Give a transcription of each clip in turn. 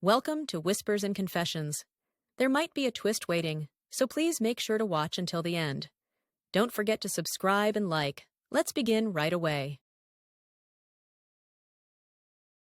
Welcome to Whispers and Confessions. There might be a twist waiting, so please make sure to watch until the end. Don't forget to subscribe and like. Let's begin right away.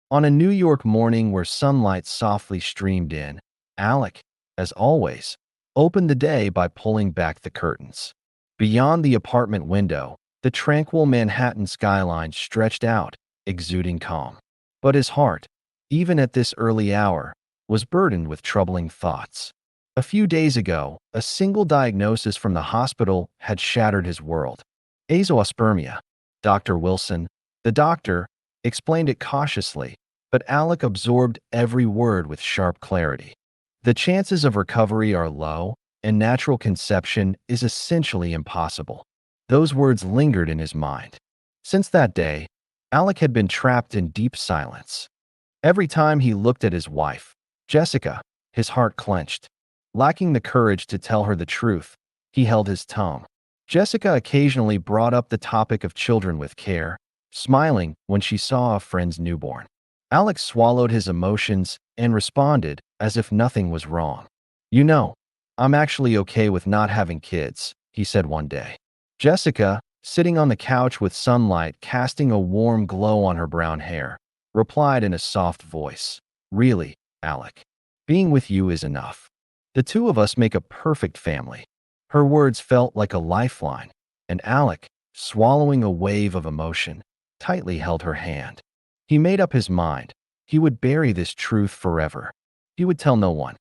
On a New York morning where sunlight softly streamed in, Alec, as always, opened the day by pulling back the curtains. Beyond the apartment window, the tranquil Manhattan skyline stretched out, exuding calm. But his heart, even at this early hour, was burdened with troubling thoughts. A few days ago, a single diagnosis from the hospital had shattered his world. Azoospermia. Dr. Wilson, the doctor, explained it cautiously, but Alec absorbed every word with sharp clarity. The chances of recovery are low, and natural conception is essentially impossible. Those words lingered in his mind. Since that day, Alec had been trapped in deep silence. Every time he looked at his wife, Jessica, his heart clenched. Lacking the courage to tell her the truth, he held his tongue. Jessica occasionally brought up the topic of children with care, smiling when she saw a friend's newborn. Alex swallowed his emotions and responded as if nothing was wrong. "You know, I'm actually okay with not having kids," he said one day. Jessica, sitting on the couch with sunlight casting a warm glow on her brown hair, replied in a soft voice, "Really, Alec, being with you is enough. The two of us make a perfect family." Her words felt like a lifeline, and Alec, swallowing a wave of emotion, tightly held her hand. He made up his mind. He would bury this truth forever. He would tell no one.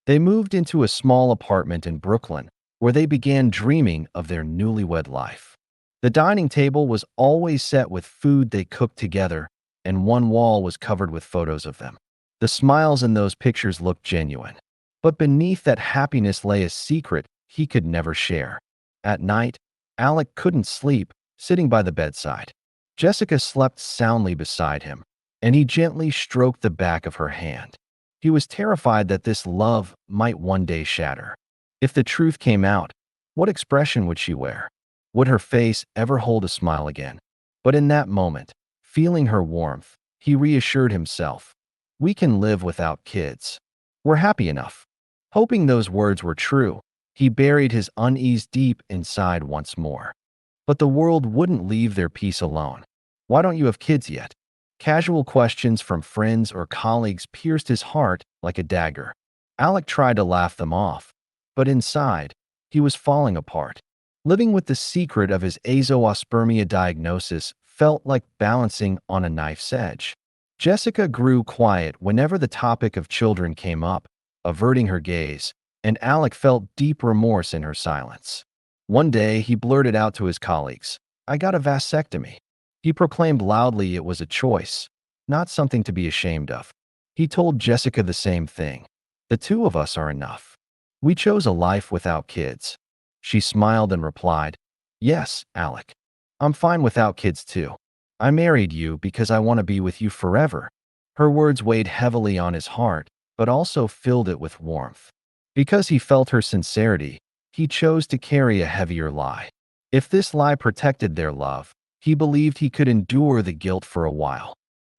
They moved into a small apartment in Brooklyn, where they began dreaming of their newlywed life. The dining table was always set with food they cooked together, and one wall was covered with photos of them. The smiles in those pictures looked genuine. But beneath that happiness lay a secret he could never share. At night, Alec couldn't sleep, sitting by the bedside. Jessica slept soundly beside him, and he gently stroked the back of her hand. He was terrified that this love might one day shatter. If the truth came out, what expression would she wear? Would her face ever hold a smile again? But in that moment, feeling her warmth, he reassured himself, "We can live without kids. We're happy enough." Hoping those words were true, he buried his unease deep inside once more. But the world wouldn't leave their peace alone. "Why don't you have kids yet?" Casual questions from friends or colleagues pierced his heart like a dagger. Alec tried to laugh them off, but inside, he was falling apart. Living with the secret of his azoospermia diagnosis felt like balancing on a knife's edge. Jessica grew quiet whenever the topic of children came up, averting her gaze, and Alec felt deep remorse in her silence. One day, he blurted out to his colleagues, "I got a vasectomy." He proclaimed loudly it was a choice, not something to be ashamed of. He told Jessica the same thing. "The two of us are enough. We chose a life without kids." She smiled and replied, "Yes, Alec. I'm fine without kids too. I married you because I want to be with you forever." Her words weighed heavily on his heart, but also filled it with warmth. Because he felt her sincerity, he chose to carry a heavier lie. If this lie protected their love, he believed he could endure the guilt for a while.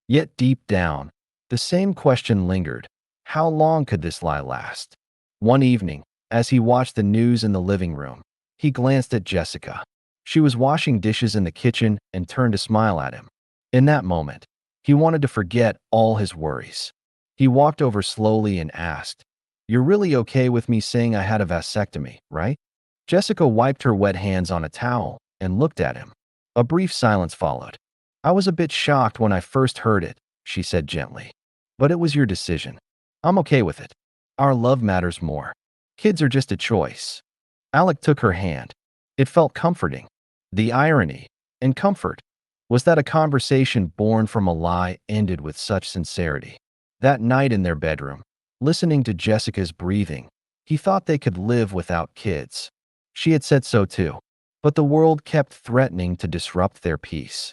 Yet deep down, the same question lingered. How long could this lie last? One evening, as he watched the news in the living room, he glanced at Jessica. She was washing dishes in the kitchen and turned to smile at him. In that moment, he wanted to forget all his worries. He walked over slowly and asked, "You're really okay with me saying I had a vasectomy, right?" Jessica wiped her wet hands on a towel and looked at him. A brief silence followed. "I was a bit shocked when I first heard it," she said gently. "But it was your decision. I'm okay with it. Our love matters more. Kids are just a choice." Alec took her hand. It felt comforting. The irony, and comfort, was that a conversation born from a lie ended with such sincerity. That night in their bedroom, listening to Jessica's breathing, he thought they could live without kids. She had said so too, but the world kept threatening to disrupt their peace.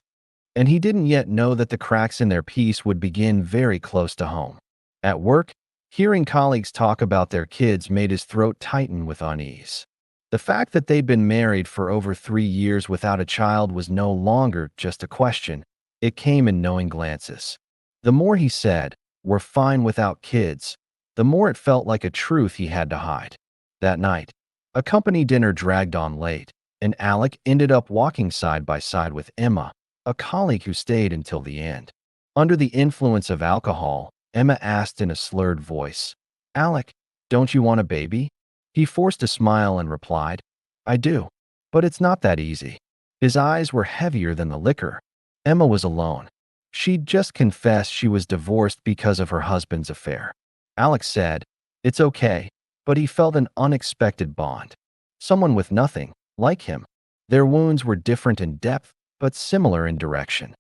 And he didn't yet know that the cracks in their peace would begin very close to home. At work, hearing colleagues talk about their kids made his throat tighten with unease. The fact that they'd been married for over 3 years without a child was no longer just a question. It came in knowing glances. The more he said, were fine without kids, the more it felt like a truth he had to hide. That night, a company dinner dragged on late, and Alec ended up walking side by side with Emma, a colleague who stayed until the end. Under the influence of alcohol, Emma asked in a slurred voice, "Alec, don't you want a baby?" He forced a smile and replied, "I do, but it's not that easy." His eyes were heavier than the liquor. Emma was alone. She'd just confessed she was divorced because of her husband's affair. Alex said, "It's okay," but he felt an unexpected bond. Someone with nothing, like him. Their wounds were different in depth, but similar in direction.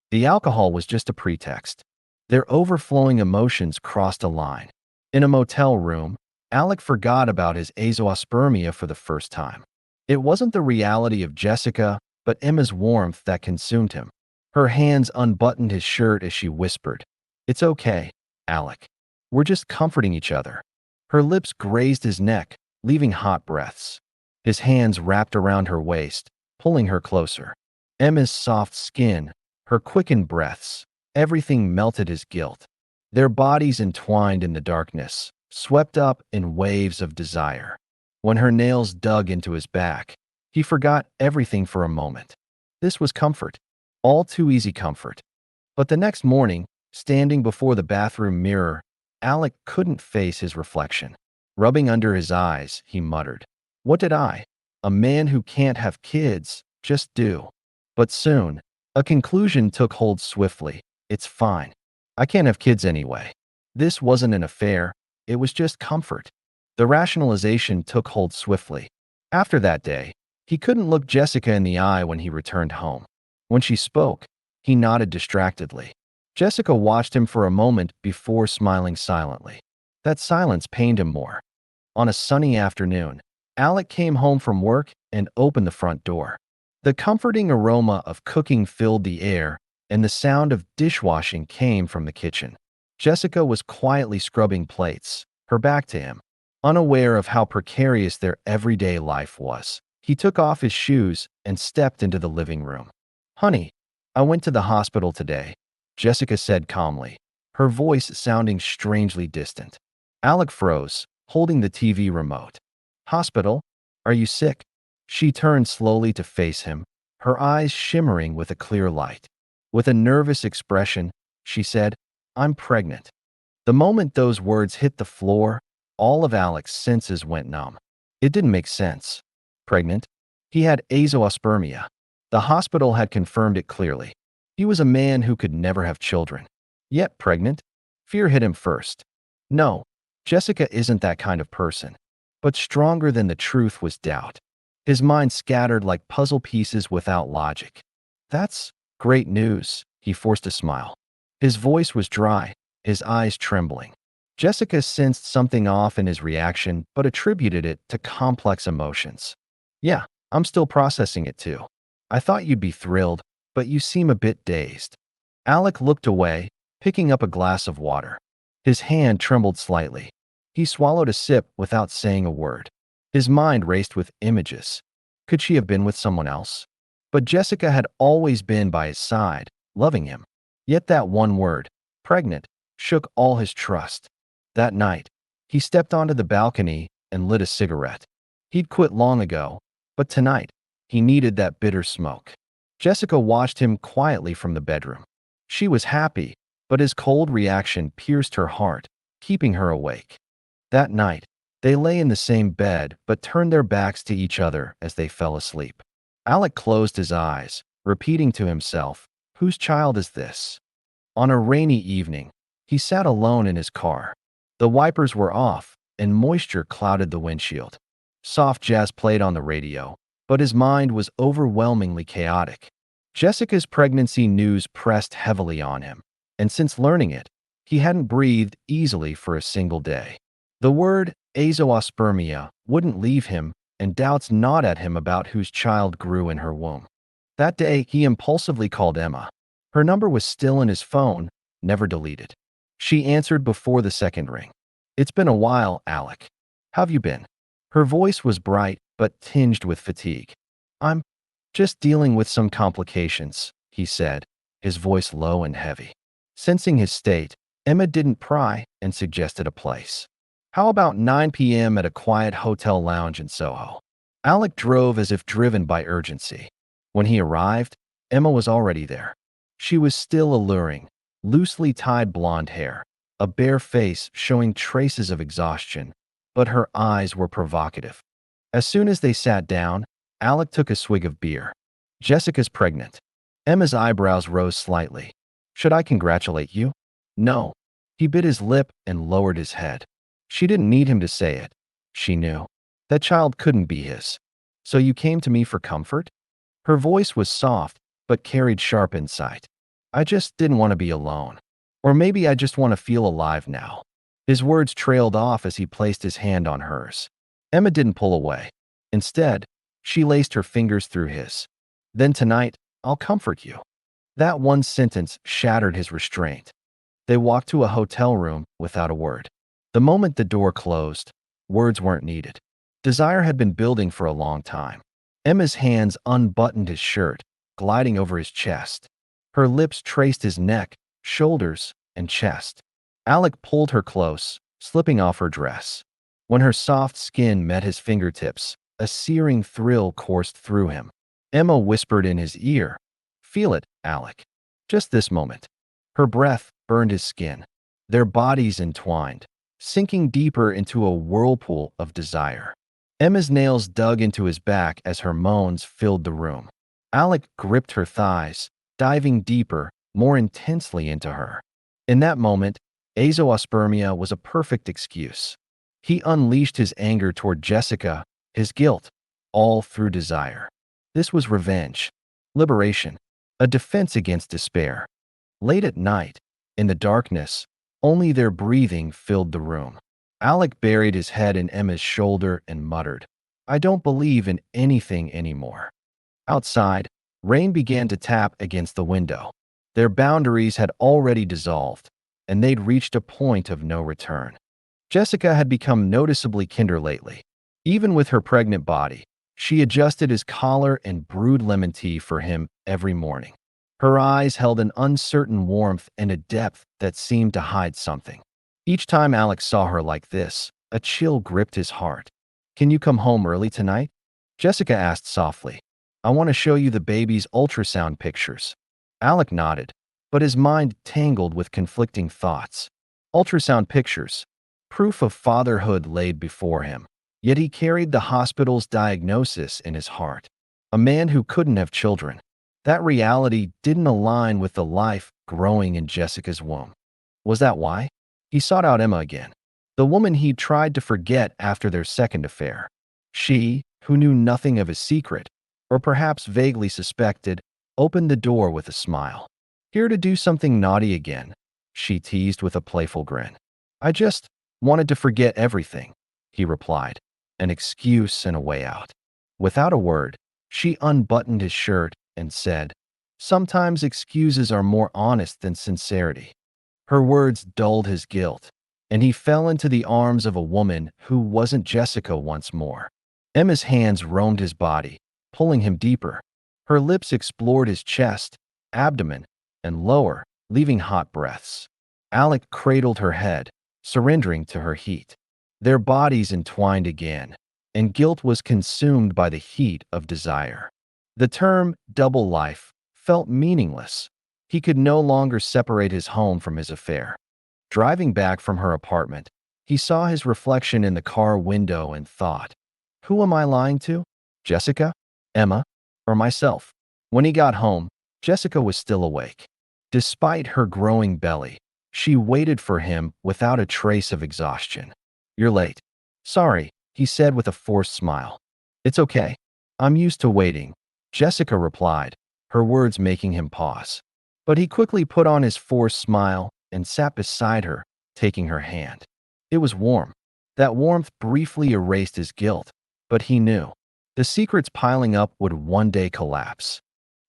The alcohol was just a pretext. Their overflowing emotions crossed a line. In a motel room, Alec forgot about his azoospermia for the first time. It wasn't the reality of Jessica, but Emma's warmth that consumed him. Her hands unbuttoned his shirt as she whispered, "It's okay, Alec. We're just comforting each other." Her lips grazed his neck, leaving hot breaths. His hands wrapped around her waist, pulling her closer. Emma's soft skin, her quickened breaths, everything melted his guilt. Their bodies entwined in the darkness, swept up in waves of desire. When her nails dug into his back, he forgot everything for a moment. This was comfort, all too easy comfort. But the next morning, standing before the bathroom mirror, Alec couldn't face his reflection. Rubbing under his eyes, he muttered, "What did I, a man who can't have kids, just do?" But soon, a conclusion took hold swiftly. It's fine. I can't have kids anyway. This wasn't an affair. It was just comfort. The rationalization took hold swiftly. After that day, he couldn't look Jessica in the eye when he returned home. When she spoke, he nodded distractedly. Jessica watched him for a moment before smiling silently. That silence pained him more. On a sunny afternoon, Alec came home from work and opened the front door. The comforting aroma of cooking filled the air, and the sound of dishwashing came from the kitchen. Jessica was quietly scrubbing plates, her back to him, unaware of how precarious their everyday life was. He took off his shoes and stepped into the living room. "Honey, I went to the hospital today," Jessica said calmly, her voice sounding strangely distant. Alec froze, holding the TV remote. "Hospital? Are you sick?" She turned slowly to face him, her eyes shimmering with a clear light. With a nervous expression, she said, "I'm pregnant." The moment those words hit the floor, all of Alec's senses went numb. It didn't make sense. Pregnant? He had azoospermia. The hospital had confirmed it clearly. He was a man who could never have children. Yet pregnant? Fear hit him first. No, Jessica isn't that kind of person. But stronger than the truth was doubt. His mind scattered like puzzle pieces without logic. "That's great news," he forced a smile. His voice was dry, his eyes trembling. Jessica sensed something off in his reaction, but attributed it to complex emotions. "Yeah, I'm still processing it too. I thought you'd be thrilled, but you seem a bit dazed." Alec looked away, picking up a glass of water. His hand trembled slightly. He swallowed a sip without saying a word. His mind raced with images. Could she have been with someone else? But Jessica had always been by his side, loving him. Yet that one word, pregnant, shook all his trust. That night, he stepped onto the balcony and lit a cigarette. He'd quit long ago, but tonight, he needed that bitter smoke. Jessica watched him quietly from the bedroom. She was happy, but his cold reaction pierced her heart, keeping her awake. That night, they lay in the same bed but turned their backs to each other as they fell asleep. Alec closed his eyes, repeating to himself, "Whose child is this?" On a rainy evening, he sat alone in his car. The wipers were off, and moisture clouded the windshield. Soft jazz played on the radio, but his mind was overwhelmingly chaotic. Jessica's pregnancy news pressed heavily on him, and since learning it, he hadn't breathed easily for a single day. The word azoospermia wouldn't leave him, and doubts gnawed at him about whose child grew in her womb. That day, he impulsively called Emma. Her number was still in his phone, never deleted. She answered before the second ring. "It's been a while, Alec. How've you been?" Her voice was bright, but tinged with fatigue. "I'm just dealing with some complications," he said, his voice low and heavy. Sensing his state, Emma didn't pry and suggested a place. How about 9 p.m. at a quiet hotel lounge in Soho? Alec drove as if driven by urgency. When he arrived, Emma was already there. She was still alluring, loosely tied blonde hair, a bare face showing traces of exhaustion, but her eyes were provocative. As soon as they sat down, Alec took a swig of beer. Jessica's pregnant. Emma's eyebrows rose slightly. Should I congratulate you? No. He bit his lip and lowered his head. She didn't need him to say it. She knew. That child couldn't be his. So you came to me for comfort? Her voice was soft, but carried sharp insight. I just didn't want to be alone. Or maybe I just want to feel alive now. His words trailed off as he placed his hand on hers. Emma didn't pull away. Instead, she laced her fingers through his. Then tonight, I'll comfort you. That one sentence shattered his restraint. They walked to a hotel room without a word. The moment the door closed, words weren't needed. Desire had been building for a long time. Emma's hands unbuttoned his shirt, gliding over his chest. Her lips traced his neck, shoulders, and chest. Alec pulled her close, slipping off her dress. When her soft skin met his fingertips, a searing thrill coursed through him. Emma whispered in his ear, "Feel it, Alec." Just this moment. Her breath burned his skin. Their bodies entwined, sinking deeper into a whirlpool of desire. Emma's nails dug into his back as her moans filled the room. Alec gripped her thighs, diving deeper, more intensely into her. In that moment, azoospermia was a perfect excuse. He unleashed his anger toward Jessica, his guilt, all through desire. This was revenge, liberation, a defense against despair. Late at night, in the darkness, only their breathing filled the room. Alec buried his head in Emma's shoulder and muttered, "I don't believe in anything anymore." Outside, rain began to tap against the window. Their boundaries had already dissolved, and they'd reached a point of no return. Jessica had become noticeably kinder lately. Even with her pregnant body, she adjusted his collar and brewed lemon tea for him every morning. Her eyes held an uncertain warmth and a depth that seemed to hide something. Each time Alex saw her like this, a chill gripped his heart. "Can you come home early tonight?" Jessica asked softly. "I want to show you the baby's ultrasound pictures." Alec nodded, but his mind tangled with conflicting thoughts. Ultrasound pictures, proof of fatherhood laid before him. Yet he carried the hospital's diagnosis in his heart. A man who couldn't have children. That reality didn't align with the life growing in Jessica's womb. Was that why? He sought out Emma again, the woman he'd tried to forget after their second affair. She, who knew nothing of his secret, or perhaps vaguely suspected, opened the door with a smile. "Here to do something naughty again," she teased with a playful grin. "I just wanted to forget everything," he replied, an excuse and a way out. Without a word, she unbuttoned his shirt and said, "Sometimes excuses are more honest than sincerity." Her words dulled his guilt, and he fell into the arms of a woman who wasn't Jessica once more. Emma's hands roamed his body, pulling him deeper. Her lips explored his chest, abdomen, and lower, leaving hot breaths. Alec cradled her head, surrendering to her heat. Their bodies entwined again, and guilt was consumed by the heat of desire. The term double life felt meaningless. He could no longer separate his home from his affair. Driving back from her apartment, he saw his reflection in the car window and thought, "Who am I lying to? Jessica? Emma? Or myself?" When he got home, Jessica was still awake. Despite her growing belly, she waited for him without a trace of exhaustion. "You're late." "Sorry," he said with a forced smile. "It's okay. I'm used to waiting," Jessica replied, her words making him pause. But he quickly put on his forced smile and sat beside her, taking her hand. It was warm. That warmth briefly erased his guilt, but he knew the secrets piling up would one day collapse.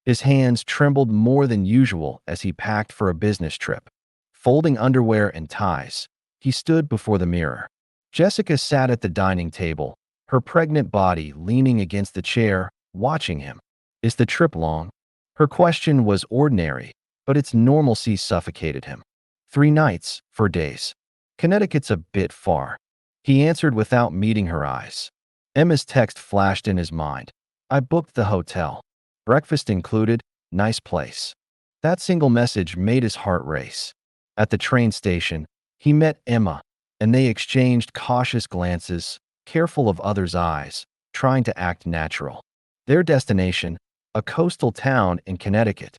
His hands trembled more than usual as he packed for a business trip. Folding underwear and ties, he stood before the mirror. Jessica sat at the dining table, her pregnant body leaning against the chair, watching him. "Is the trip long?" Her question was ordinary, but its normalcy suffocated him. 3 nights, for days. Connecticut's a bit far. He answered without meeting her eyes. Emma's text flashed in his mind. I booked the hotel. Breakfast included, nice place. That single message made his heart race. At the train station, he met Emma, and they exchanged cautious glances, careful of others' eyes, trying to act natural. Their destination, a coastal town in Connecticut.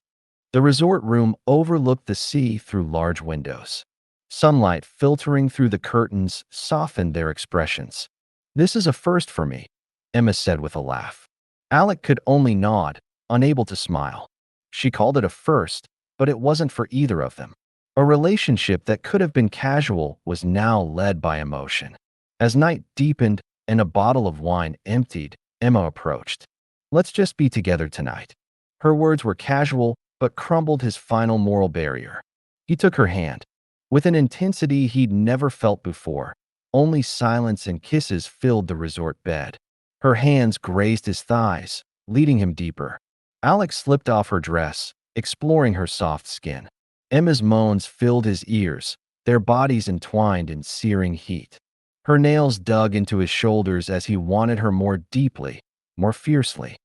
The resort room overlooked the sea through large windows. Sunlight filtering through the curtains softened their expressions. This is a first for me, Emma said with a laugh. Alec could only nod, unable to smile. She called it a first, but it wasn't for either of them. A relationship that could have been casual was now led by emotion. As night deepened and a bottle of wine emptied, Emma approached. Let's just be together tonight. Her words were casual, but crumbled his final moral barrier. He took her hand. With an intensity he'd never felt before, only silence and kisses filled the resort bed. Her hands grazed his thighs, leading him deeper. Alex slipped off her dress, exploring her soft skin. Emma's moans filled his ears, their bodies entwined in searing heat. Her nails dug into his shoulders as he wanted her more deeply, more fiercely.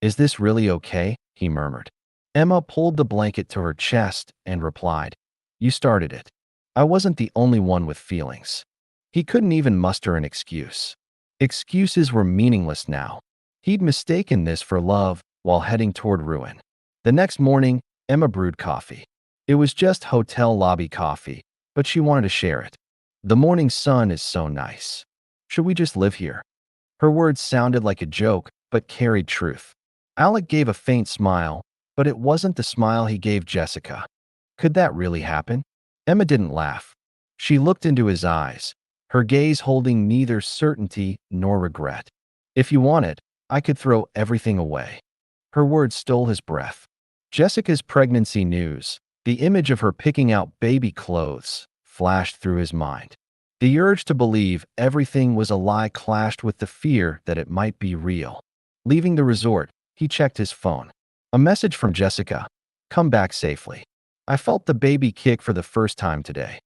Is this really okay? He murmured. Emma pulled the blanket to her chest and replied, You started it. I wasn't the only one with feelings. He couldn't even muster an excuse. Excuses were meaningless now. He'd mistaken this for love while heading toward ruin. The next morning, Emma brewed coffee. It was just hotel lobby coffee, but she wanted to share it. The morning sun is so nice. Should we just live here? Her words sounded like a joke, but carried truth. Alec gave a faint smile, but it wasn't the smile he gave Jessica. Could that really happen? Emma didn't laugh. She looked into his eyes, her gaze holding neither certainty nor regret. If you want it, I could throw everything away. Her words stole his breath. Jessica's pregnancy news, the image of her picking out baby clothes, flashed through his mind. The urge to believe everything was a lie clashed with the fear that it might be real. Leaving the resort, he checked his phone. A message from Jessica. Come back safely. I felt the baby kick for the first time today.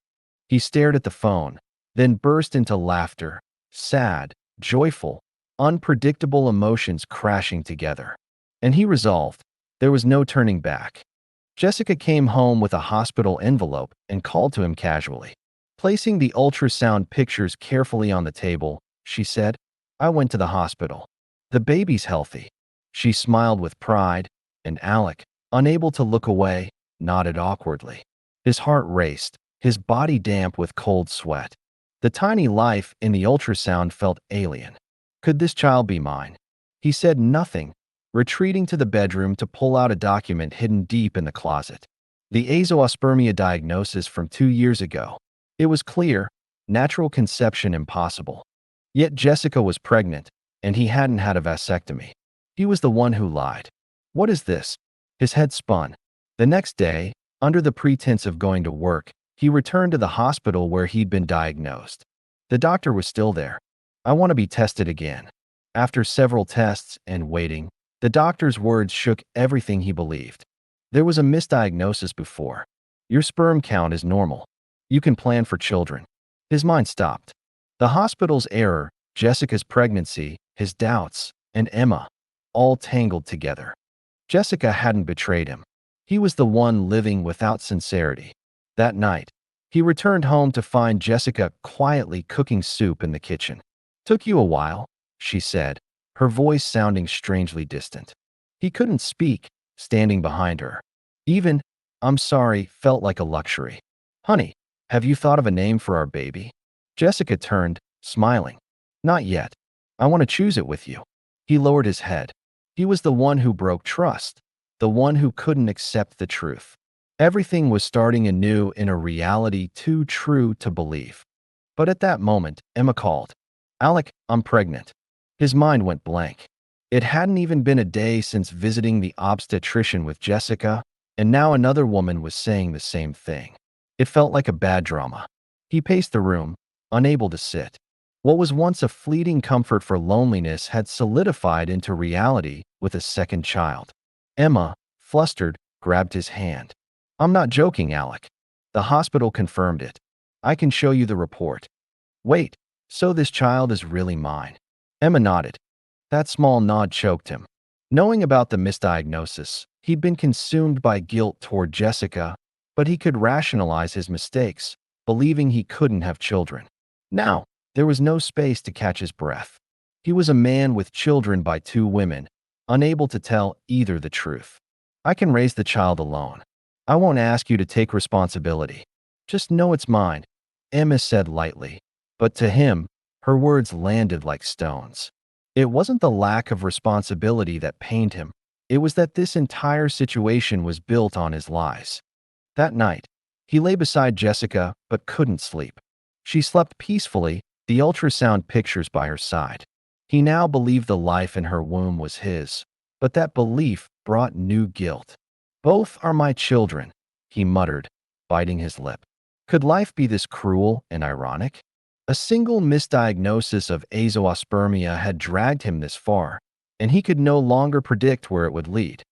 He stared at the phone, then burst into laughter, sad, joyful, unpredictable emotions crashing together. And he resolved, there was no turning back. Jessica came home with a hospital envelope and called to him casually. Placing the ultrasound pictures carefully on the table, she said, I went to the hospital. The baby's healthy. She smiled with pride, and Alec, unable to look away, nodded awkwardly. His heart raced, his body damp with cold sweat. The tiny life in the ultrasound felt alien. Could this child be mine? He said nothing, retreating to the bedroom to pull out a document hidden deep in the closet. The azoospermia diagnosis from 2 years ago. It was clear, natural conception impossible. Yet Jessica was pregnant, and he hadn't had a vasectomy. He was the one who lied. What is this? His head spun. The next day, under the pretense of going to work, he returned to the hospital where he'd been diagnosed. The doctor was still there. I want to be tested again. After several tests and waiting, the doctor's words shook everything he believed. There was a misdiagnosis before. Your sperm count is normal. You can plan for children. His mind stopped. The hospital's error, Jessica's pregnancy, his doubts, and Emma, all tangled together. Jessica hadn't betrayed him. He was the one living without sincerity. That night, he returned home to find Jessica quietly cooking soup in the kitchen. Took you a while, she said, her voice sounding strangely distant. He couldn't speak, standing behind her. Even, I'm sorry, felt like a luxury. Honey, have you thought of a name for our baby? Jessica turned, smiling. Not yet. I want to choose it with you. He lowered his head. He was the one who broke trust, the one who couldn't accept the truth. Everything was starting anew in a reality too true to believe. But at that moment, Emma called. Alec, I'm pregnant. His mind went blank. It hadn't even been a day since visiting the obstetrician with Jessica, and now another woman was saying the same thing. It felt like a bad drama. He paced the room, unable to sit. What was once a fleeting comfort for loneliness had solidified into reality with a second child. Emma, flustered, grabbed his hand. I'm not joking, Alec. The hospital confirmed it. I can show you the report. Wait, so this child is really mine? Emma nodded. That small nod choked him. Knowing about the misdiagnosis, he'd been consumed by guilt toward Jessica, but he could rationalize his mistakes, believing he couldn't have children. Now, there was no space to catch his breath. He was a man with children by two women, unable to tell either the truth. I can raise the child alone. I won't ask you to take responsibility. Just know it's mine, Emma said lightly. But to him, her words landed like stones. It wasn't the lack of responsibility that pained him. It was that this entire situation was built on his lies. That night, he lay beside Jessica but couldn't sleep. She slept peacefully, the ultrasound pictures by her side. He now believed the life in her womb was his, but that belief brought new guilt. Both are my children, he muttered, biting his lip. Could life be this cruel and ironic? A single misdiagnosis of azoospermia had dragged him this far, and he could no longer predict where it would lead.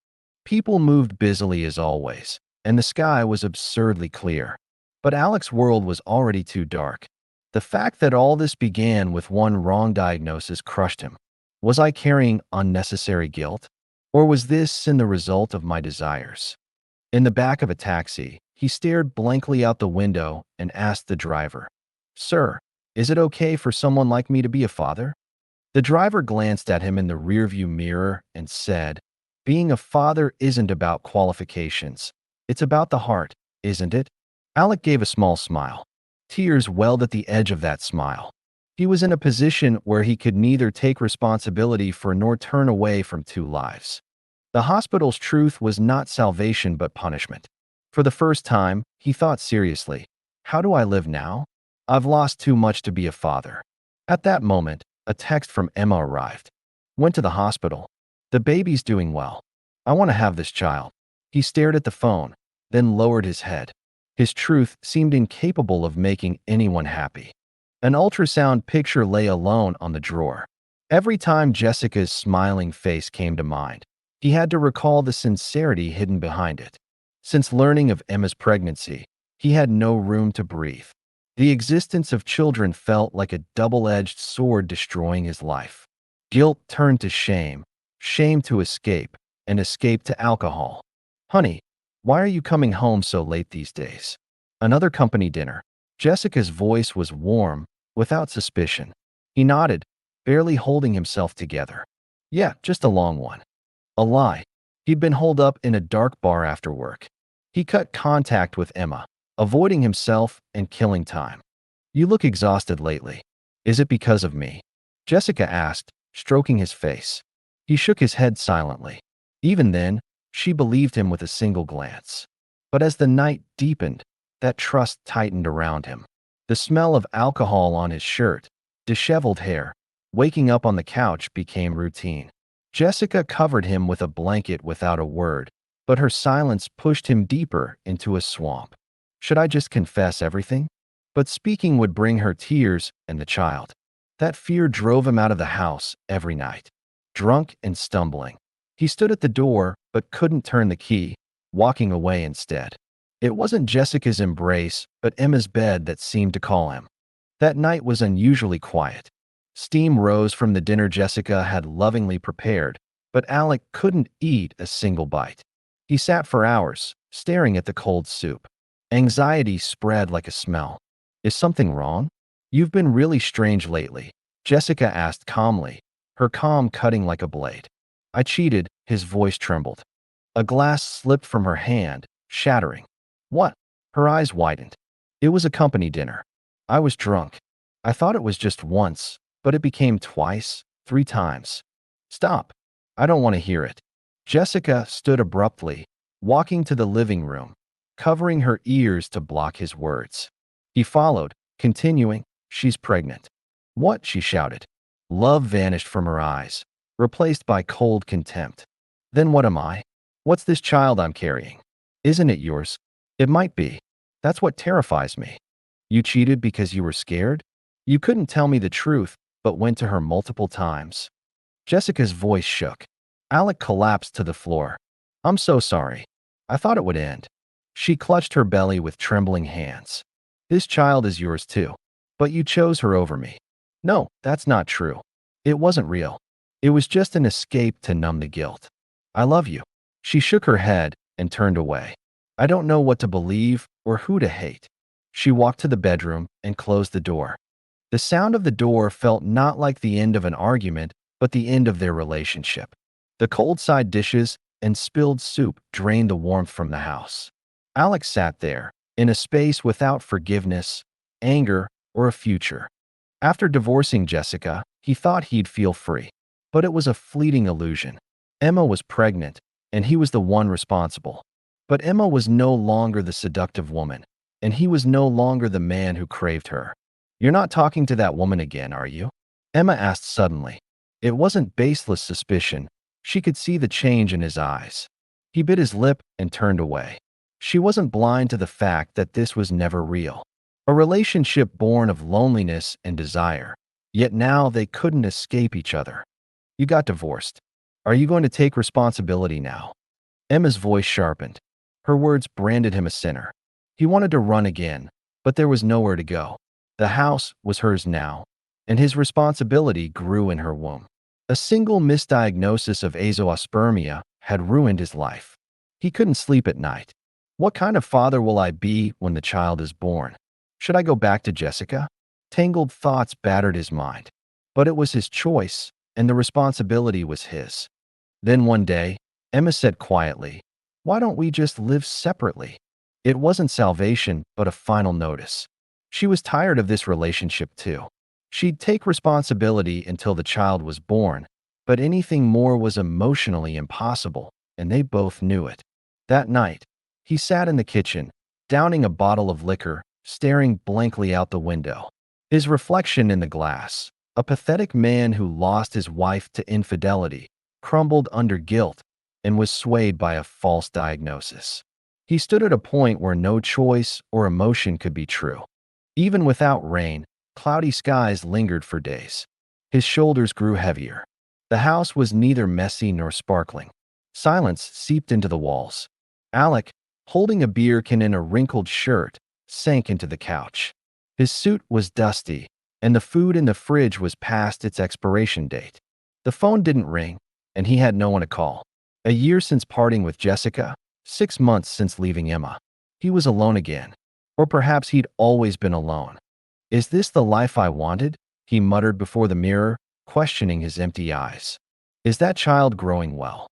People moved busily as always, and the sky was absurdly clear. But Alec's world was already too dark. The fact that all this began with one wrong diagnosis crushed him. Was I carrying unnecessary guilt? Or was this sin the result of my desires? In the back of a taxi, he stared blankly out the window and asked the driver, "Sir, is it okay for someone like me to be a father?" The driver glanced at him in the rearview mirror and said, "Being a father isn't about qualifications. It's about the heart, isn't it?" Alec gave a small smile. Tears welled at the edge of that smile. He was in a position where he could neither take responsibility for nor turn away from two lives. The hospital's truth was not salvation but punishment. For the first time, he thought seriously, how do I live now? I've lost too much to be a father. At that moment, a text from Emma arrived. Went to the hospital. The baby's doing well. I want to have this child. He stared at the phone, then lowered his head. His truth seemed incapable of making anyone happy. An ultrasound picture lay alone on the drawer. Every time Jessica's smiling face came to mind, he had to recall the sincerity hidden behind it. Since learning of Emma's pregnancy, he had no room to breathe. The existence of children felt like a double-edged sword destroying his life. Guilt turned to shame, shame to escape, and escape to alcohol. "Honey, why are you coming home so late these days?" Another company dinner. Jessica's voice was warm, without suspicion. He nodded, barely holding himself together. "Yeah, just a long one." A lie. He'd been holed up in a dark bar after work. He cut contact with Emma, avoiding himself and killing time. "You look exhausted lately. Is it because of me?" Jessica asked, stroking his face. He shook his head silently. Even then, she believed him with a single glance. But as the night deepened, that trust tightened around him. The smell of alcohol on his shirt, disheveled hair, waking up on the couch became routine. Jessica covered him with a blanket without a word, but her silence pushed him deeper into a swamp. Should I just confess everything? But speaking would bring her tears and the child. That fear drove him out of the house every night. Drunk and stumbling, he stood at the door but couldn't turn the key, walking away instead. It wasn't Jessica's embrace, but Emma's bed that seemed to call him. That night was unusually quiet. Steam rose from the dinner Jessica had lovingly prepared, but Alec couldn't eat a single bite. He sat for hours, staring at the cold soup. Anxiety spread like a smell. "Is something wrong? You've been really strange lately," Jessica asked calmly, her calm cutting like a blade. "I cheated," his voice trembled. A glass slipped from her hand, shattering. "What?" Her eyes widened. "It was a company dinner. I was drunk. I thought it was just once, but it became twice, 3 times." "Stop. I don't want to hear it." Jessica stood abruptly, walking to the living room, covering her ears to block his words. He followed, continuing, "She's pregnant." "What?" she shouted. Love vanished from her eyes, replaced by cold contempt. "Then what am I? What's this child I'm carrying? Isn't it yours?" "It might be. That's what terrifies me." "You cheated because you were scared? You couldn't tell me the truth, but went to her multiple times." Jessica's voice shook. Alec collapsed to the floor. "I'm so sorry. I thought it would end." She clutched her belly with trembling hands. This child is yours too. But you chose her over me. No, that's not true. It wasn't real. It was just an escape to numb the guilt. I love you. She shook her head and turned away. I don't know what to believe or who to hate. She walked to the bedroom and closed the door. The sound of the door felt not like the end of an argument, but the end of their relationship. The cold side dishes and spilled soup drained the warmth from the house. Alex sat there, in a space without forgiveness, anger, or a future. After divorcing Jessica, he thought he'd feel free. But it was a fleeting illusion. Emma was pregnant, and he was the one responsible. But Emma was no longer the seductive woman, and he was no longer the man who craved her. You're not talking to that woman again, are you? Emma asked suddenly. It wasn't baseless suspicion. She could see the change in his eyes. He bit his lip and turned away. She wasn't blind to the fact that this was never real. A relationship born of loneliness and desire. Yet now they couldn't escape each other. You got divorced. Are you going to take responsibility now? Emma's voice sharpened. Her words branded him a sinner. He wanted to run again, but there was nowhere to go. The house was hers now, and his responsibility grew in her womb. A single misdiagnosis of azoospermia had ruined his life. He couldn't sleep at night. What kind of father will I be when the child is born? Should I go back to Jessica? Tangled thoughts battered his mind. But it was his choice, and the responsibility was his. Then one day, Emma said quietly, "Why don't we just live separately?" It wasn't salvation, but a final notice. She was tired of this relationship too. She'd take responsibility until the child was born, but anything more was emotionally impossible, and they both knew it. That night, he sat in the kitchen, downing a bottle of liquor, staring blankly out the window. His reflection in the glass, a pathetic man who lost his wife to infidelity, crumbled under guilt and was swayed by a false diagnosis. He stood at a point where no choice or emotion could be true. Even without rain, cloudy skies lingered for days. His shoulders grew heavier. The house was neither messy nor sparkling. Silence seeped into the walls. Alec, holding a beer can in a wrinkled shirt, sank into the couch. His suit was dusty, and the food in the fridge was past its expiration date. The phone didn't ring, and he had no one to call. A year since parting with Jessica, 6 months since leaving Emma. He was alone again. Or perhaps he'd always been alone. Is this the life I wanted? He muttered before the mirror, questioning his empty eyes. Is that child growing well?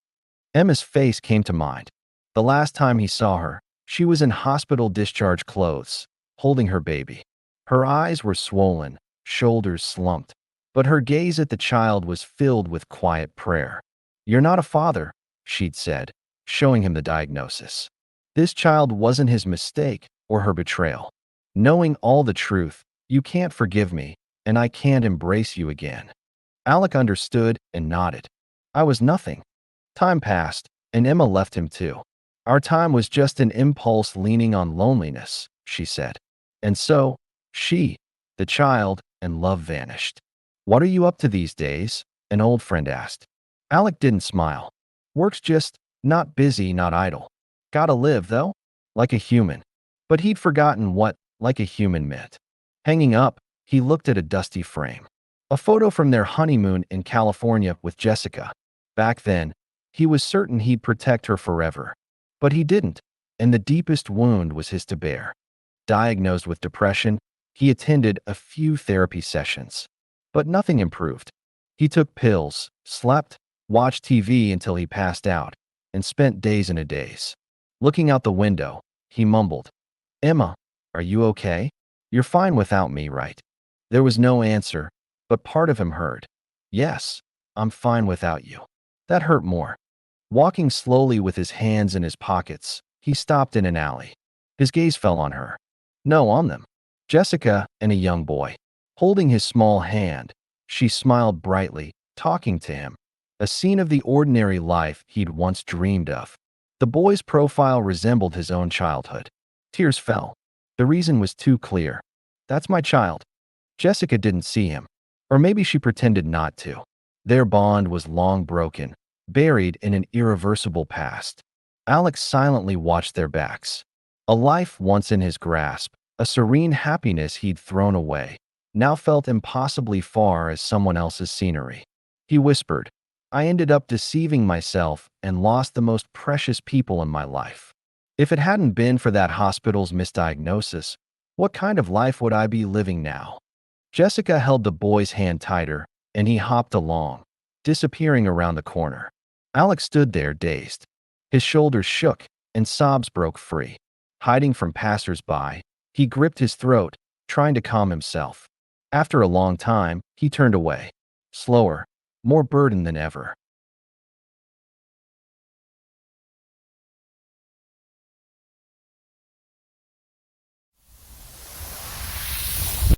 Emma's face came to mind. The last time he saw her, she was in hospital discharge clothes, holding her baby. Her eyes were swollen, shoulders slumped, but her gaze at the child was filled with quiet prayer. You're not a father, she'd said, showing him the diagnosis. This child wasn't his mistake or her betrayal. Knowing all the truth, you can't forgive me, and I can't embrace you again. Alec understood and nodded. I was nothing. Time passed, and Emma left him too. Our time was just an impulse leaning on loneliness, she said. And so, she, the child, and love vanished. What are you up to these days? An old friend asked. Alec didn't smile. Work's just, not busy, not idle. Gotta live, though, like a human. But he'd forgotten what like a human meant. Hanging up, he looked at a dusty frame. A photo from their honeymoon in California with Jessica. Back then, he was certain he'd protect her forever. But he didn't, and the deepest wound was his to bear. Diagnosed with depression, he attended a few therapy sessions. But nothing improved. He took pills, slept, watched TV until he passed out, and spent days in a daze. Looking out the window, he mumbled, Emma, are you okay? You're fine without me, right? There was no answer, but part of him heard. Yes, I'm fine without you. That hurt more. Walking slowly with his hands in his pockets, he stopped in an alley. His gaze fell on her. No, on them. Jessica and a young boy. Holding his small hand, she smiled brightly, talking to him. A scene of the ordinary life he'd once dreamed of. The boy's profile resembled his own childhood. Tears fell. The reason was too clear. That's my child. Jessica didn't see him. Or maybe she pretended not to. Their bond was long broken, buried in an irreversible past. Alex silently watched their backs. A life once in his grasp, a serene happiness he'd thrown away, now felt impossibly far as someone else's scenery. He whispered, "I ended up deceiving myself and lost the most precious people in my life. If it hadn't been for that hospital's misdiagnosis, what kind of life would I be living now?" Jessica held the boy's hand tighter, and he hopped along, disappearing around the corner. Alec stood there dazed. His shoulders shook, and sobs broke free. Hiding from passers-by, he gripped his throat, trying to calm himself. After a long time, he turned away, slower, more burdened than ever.